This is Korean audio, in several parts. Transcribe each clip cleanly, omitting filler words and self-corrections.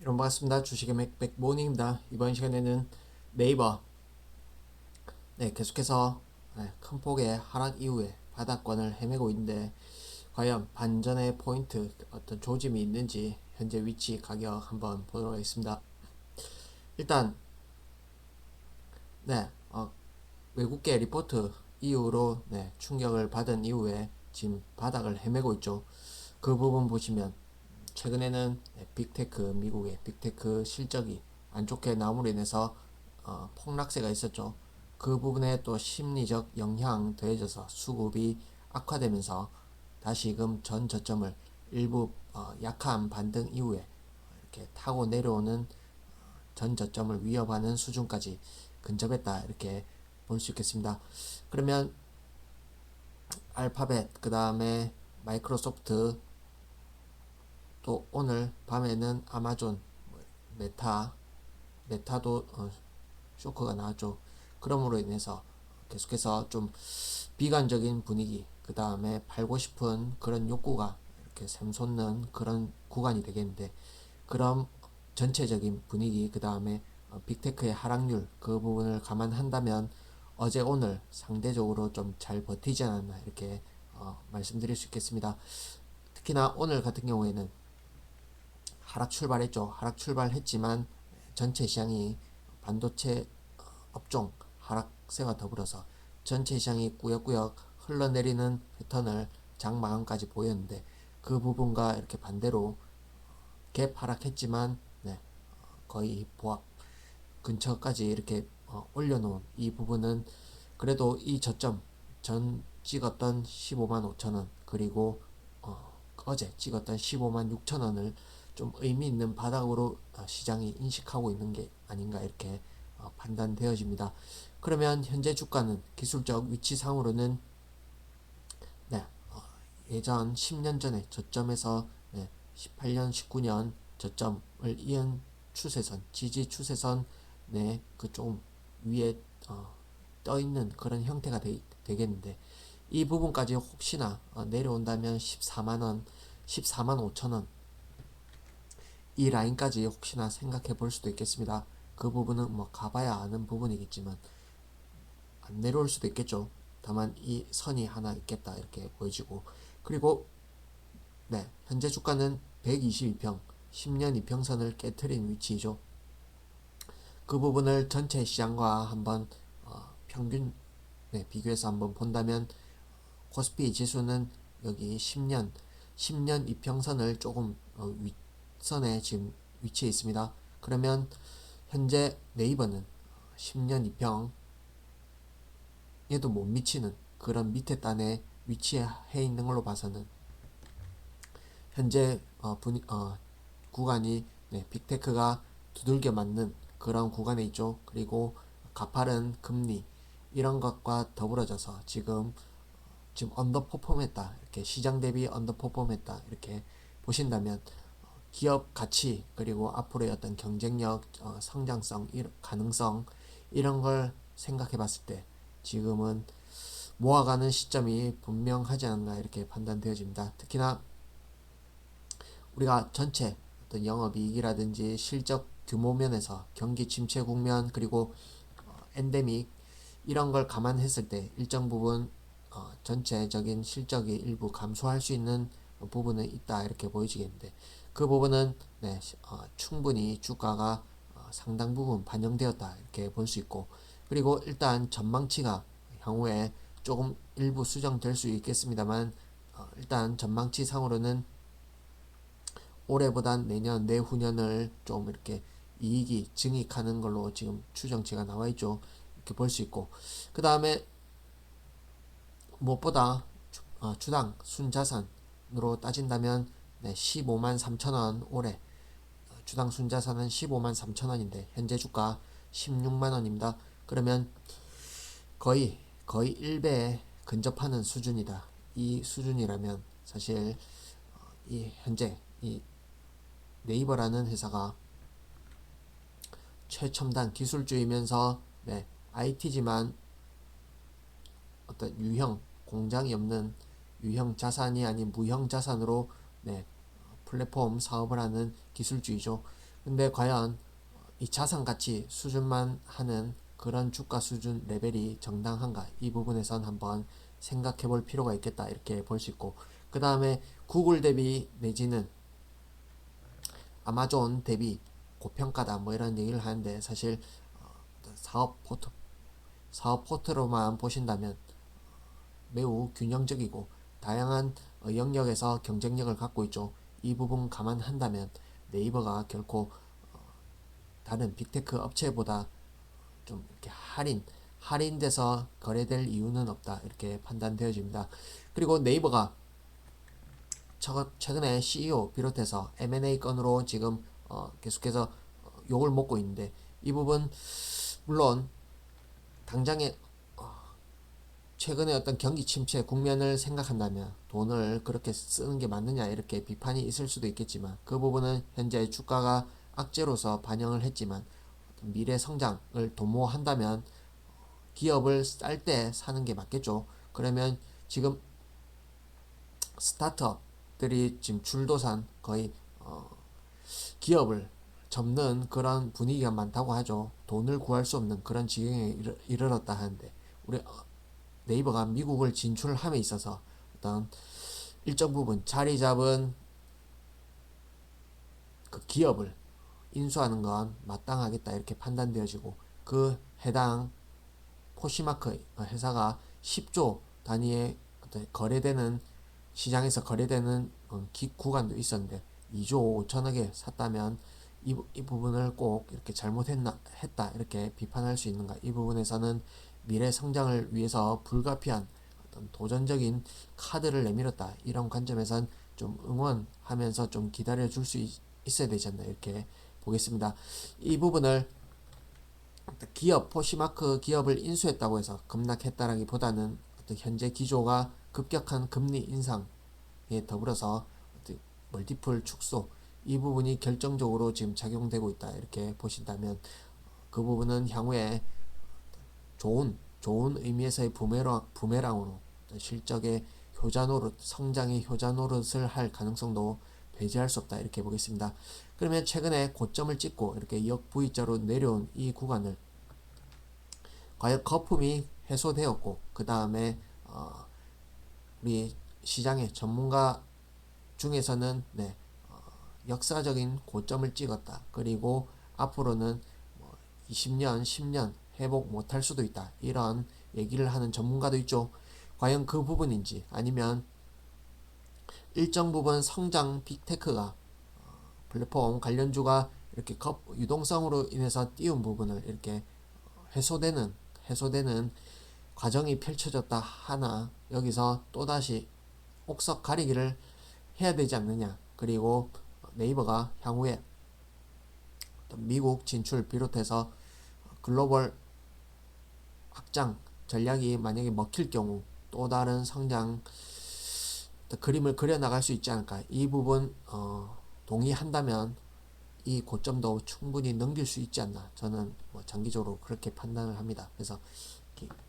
여러분 반갑습니다. 주식의 맥모닝입니다. 이번 시간에는 네이버 계속해서 큰 폭의 하락 이후에 바닥권을 헤매고 있는데 과연 반전의 포인트 어떤 조짐이 있는지 현재 위치 가격 한번 보도록 하겠습니다. 일단 네, 외국계 리포트 이후로 충격을 받은 이후에 지금 바닥을 헤매고 있죠. 그 부분 보시면 최근에는 빅테크 미국의 빅테크 실적이 안 좋게 나옴으로 인해서 폭락세가 있었죠. 그 부분에 또 심리적 영향 더해져서 수급이 악화되면서 다시금 전 저점을 일부 약한 반등 이후에 이렇게 타고 내려오는 전 저점을 위협하는 수준까지 근접했다 이렇게 볼 수 있겠습니다. 그러면 알파벳 그 다음에 마이크로소프트 또 오늘 밤에는 아마존 메타 메타도 쇼크가 나왔죠. 그러므로 인해서 계속해서 좀 비관적인 분위기 그 다음에 팔고 싶은 그런 욕구가 이렇게 샘솟는 그런 구간이 되겠는데 그럼 전체적인 분위기 그 다음에 빅테크의 하락률 그 부분을 감안한다면 어제 오늘 상대적으로 좀 잘 버티지 않았나 이렇게 말씀드릴 수 있겠습니다. 특히나 오늘 같은 경우에는 하락 출발했죠. 하락 출발했지만 전체 시장이 반도체 업종 하락세와 더불어서 전체 시장이 꾸역꾸역 흘러내리는 패턴을 장 마감까지 보였는데 그 부분과 이렇게 반대로 갭 하락했지만 거의 보합 근처까지 이렇게 올려놓은 이 부분은 그래도 이 저점 전 찍었던 15만 5천원 그리고 어제 찍었던 15만 6천원을 좀 의미 있는 바닥으로 시장이 인식하고 있는 게 아닌가 이렇게 판단되어집니다. 그러면 현재 주가는 기술적 위치상으로는 네, 예전 10년 전에 저점에서 18년, 19년 저점을 이은 추세선, 지지 추세선 그 조금 위에 떠 있는 그런 형태가 되겠는데 이 부분까지 혹시나 내려온다면 14만 원, 14만 5천 원 이 라인까지 혹시나 생각해 볼 수도 있겠습니다. 그 부분은 뭐 가봐야 아는 부분이겠지만 안 내려올 수도 있겠죠. 다만 이 선이 하나 있겠다 이렇게 보여지고 그리고 현재 주가는 122평 10년 이평선을 깨트린 위치이죠. 그 부분을 전체 시장과 한번 평균 비교해서 한번 본다면 코스피 지수는 여기 10년 이평선을 조금 윗선에 지금 위치해 있습니다. 그러면 현재 네이버는 10년 이평 얘도 못 미치는 그런 밑에 단에 위치해 있는 걸로 봐서는 현재 구간이 빅테크가 두들겨 맞는 그런 구간에 있죠. 그리고 가파른 금리 이런 것과 더불어져서 지금 언더퍼폼했다 이렇게 시장 대비 언더퍼폼했다 이렇게 보신다면 기업 가치 그리고 앞으로의 어떤 경쟁력 성장성 가능성 이런 걸 생각해 봤을 때 지금은 모아가는 시점이 분명하지 않나 이렇게 판단되어집니다. 특히나 우리가 전체 어떤 영업이익이라든지 실적 규모 면에서 경기 침체 국면 그리고 엔데믹 이런 걸 감안했을 때 일정 부분 전체적인 실적이 일부 감소할 수 있는 부분은 있다 이렇게 보여지겠는데 그 부분은 충분히 주가가 상당 부분 반영되었다 이렇게 볼 수 있고 그리고 일단 전망치가 향후에 조금 일부 수정될 수 있겠습니다만 일단 전망치 상으로는 올해보단 내년 내후년을 좀 이렇게 이익이 증익하는 걸로 지금 추정치가 나와 있죠. 이렇게 볼 수 있고 그 다음에 무엇보다 주당 순자산으로 따진다면 15만 3천원 올해 주당 순자산은 15만 3천원인데 현재 주가 16만원입니다. 그러면 거의 1배에 근접하는 수준이다. 이 수준이라면 사실 이 현재 이 네이버라는 회사가 최첨단 기술주이면서 IT지만 어떤 유형 공장이 없는 유형 자산이 아닌 무형 자산으로 플랫폼 사업을 하는 기술주이죠. 근데 과연 이 자산 가치 수준만 하는 그런 주가 수준 레벨이 정당한가? 이 부분에선 한번 생각해 볼 필요가 있겠다. 이렇게 볼 수 있고. 그 다음에 구글 대비 내지는 아마존 대비 고평가다. 뭐 이런 얘기를 하는데 사실 사업 포트로만 보신다면 매우 균형적이고 다양한 영역에서 경쟁력을 갖고 있죠. 이 부분 감안한다면 네이버가 결코 다른 빅테크 업체보다 좀 이렇게 할인돼서 거래될 이유는 없다. 이렇게 판단되어집니다. 그리고 네이버가 최근에 CEO 비롯해서 M&A 건으로 지금 계속해서 욕을 먹고 있는데 이 부분 물론 당장에 최근에 어떤 경기 침체 국면을 생각한다면 돈을 그렇게 쓰는 게 맞느냐 이렇게 비판이 있을 수도 있겠지만 그 부분은 현재 주가가 악재로서 반영을 했지만 미래 성장을 도모한다면 기업을 쌀 때 사는 게 맞겠죠. 그러면 지금 스타트업들이 지금 줄도산 거의 기업을 접는 그런 분위기가 많다고 하죠. 돈을 구할 수 없는 그런 지경에 이르렀다 하는데 우리 네이버가 미국을 진출함에 있어서 어떤 일정 부분 자리 잡은 그 기업을 인수하는 건 마땅하겠다 이렇게 판단되어지고 그 해당 포시마크 회사가 10조 단위의 거래되는 시장에서 거래되는 구간도 있었는데 2조 5천억에 샀다면 이 부분을 꼭 이렇게 했다 이렇게 비판할 수 있는가? 이 부분에서는 미래 성장을 위해서 불가피한 어떤 도전적인 카드를 내밀었다 이런 관점에선 좀 응원하면서 좀 기다려 줄 수 있어야 되지 않나 이렇게 보겠습니다. 이 부분을 포시마크 기업을 인수했다고 해서 급락했다라기보다는 어떤 현재 기조가 급격한 금리 인상에 더불어서 멀티플 축소 이 부분이 결정적으로 지금 작용되고 있다 이렇게 보신다면 그 부분은 향후에 좋은 의미에서의 부메랑으로 실적의 효자 노릇, 성장의 효자 노릇을 할 가능성도 배제할 수 없다 이렇게 보겠습니다. 그러면 최근에 고점을 찍고 이렇게 역V자로 내려온 이 구간을 과연 거품이 해소되었고 그 다음에 우리 시장의 전문가 중에서는 역사적인 고점을 찍었다. 그리고 앞으로는 20년, 10년 회복 못할 수도 있다. 이런 얘기를 하는 전문가도 있죠. 과연 그 부분인지 아니면 일정 부분 성장 빅테크가 플랫폼 관련주가 이렇게 유동성으로 인해서 띄운 부분을 이렇게 해소되는 과정이 펼쳐졌다 하나 여기서 또다시 옥석 가리기를 해야 되지 않느냐. 그리고 네이버가 향후에 미국 진출 비롯해서 글로벌 확장 전략이 만약에 먹힐 경우 또 다른 성장 그림을 그려나갈 수 있지 않을까. 이 부분 동의한다면 이 고점도 충분히 넘길 수 있지 않나. 저는 장기적으로 그렇게 판단을 합니다. 그래서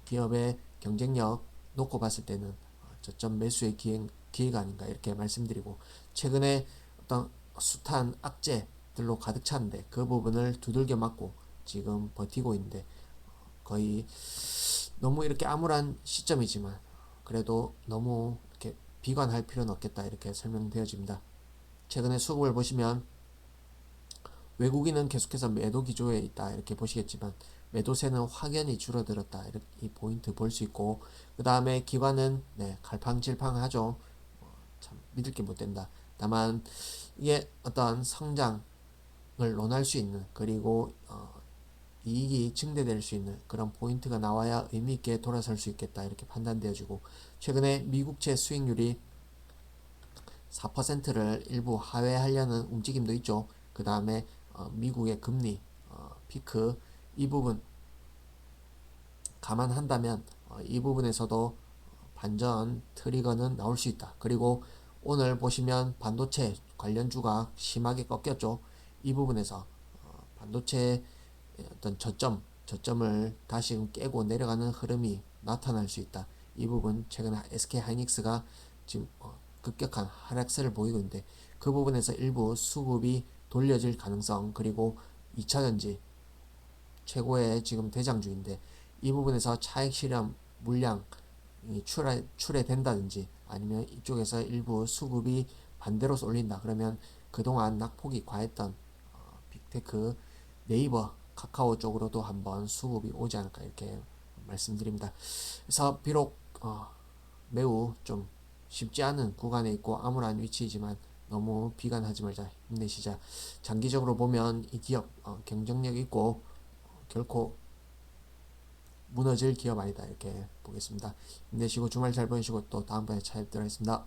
기업의 경쟁력 놓고 봤을 때는 저점 매수의 기회가 아닌가 이렇게 말씀드리고 최근에 어떤 숱한 악재들로 가득 찼는데 그 부분을 두들겨 맞고 지금 버티고 있는데 거의 너무 이렇게 암울한 시점이지만 그래도 너무 이렇게 비관할 필요는 없겠다 이렇게 설명되어집니다. 최근에 수급을 보시면 외국인은 계속해서 매도 기조에 있다 이렇게 보시겠지만 매도세는 확연히 줄어들었다 이렇게 이 포인트 볼 수 있고 그 다음에 기관은 갈팡질팡하죠. 참 믿을 게 못 된다. 다만 이게 어떤 성장을 논할 수 있는 그리고 이익이 증대될 수 있는 그런 포인트가 나와야 의미 있게 돌아설 수 있겠다 이렇게 판단되어지고 최근에 미국채 수익률이 4%를 일부 하회하려는 움직임도 있죠. 그 다음에 미국의 금리 피크 이 부분 감안한다면 이 부분에서도 반전 트리거는 나올 수 있다. 그리고 오늘 보시면 반도체 관련주가 심하게 꺾였죠. 이 부분에서 반도체 어떤 저점을 다시 깨고 내려가는 흐름이 나타날 수 있다. 이 부분 최근에 SK 하이닉스가 지금 급격한 하락세를 보이고 있는데 그 부분에서 일부 수급이 돌려질 가능성, 그리고 2차전지 최고의 지금 대장주인데 이 부분에서 차익 실현 물량이 출회된다든지 아니면 이쪽에서 일부 수급이 반대로 쏠린다 그러면 그동안 낙폭이 과했던 빅테크, 네이버, 카카오 쪽으로도 한번 수급이 오지 않을까 이렇게 말씀드립니다. 그래서 비록 매우 좀 쉽지 않은 구간에 있고 암울한 위치이지만 너무 비관하지 말자, 힘내시자. 장기적으로 보면 이 기업 경쟁력 있고 결코 무너질 기업 아니다 이렇게 보겠습니다. 힘내시고 주말 잘 보내시고 또 다음번에 찾아뵙도록 하겠습니다.